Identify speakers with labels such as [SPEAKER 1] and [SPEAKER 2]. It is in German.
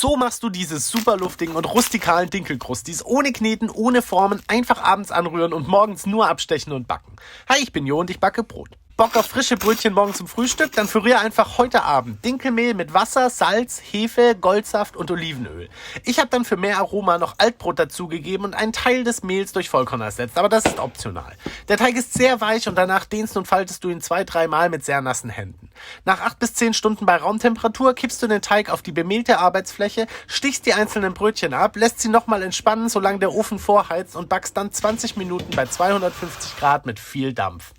[SPEAKER 1] So machst du diese super luftigen und rustikalen Dinkelkrustis ohne Kneten, ohne Formen, einfach abends anrühren und morgens nur abstechen und backen. Hi, ich bin Jo und ich backe Brot. Bock auf frische Brötchen morgens zum Frühstück? Dann püriere einfach heute Abend Dinkelmehl mit Wasser, Salz, Hefe, Goldsaft und Olivenöl. Ich habe dann für mehr Aroma noch Altbrot dazugegeben und einen Teil des Mehls durch Vollkorn ersetzt, aber das ist optional. Der Teig ist sehr weich und danach dehnst und faltest du ihn 2-3 Mal mit sehr nassen Händen. Nach 8 bis 10 Stunden bei Raumtemperatur kippst du den Teig auf die bemehlte Arbeitsfläche, stichst die einzelnen Brötchen ab, lässt sie nochmal entspannen, solange der Ofen vorheizt und backst dann 20 Minuten bei 250 Grad mit viel Dampf.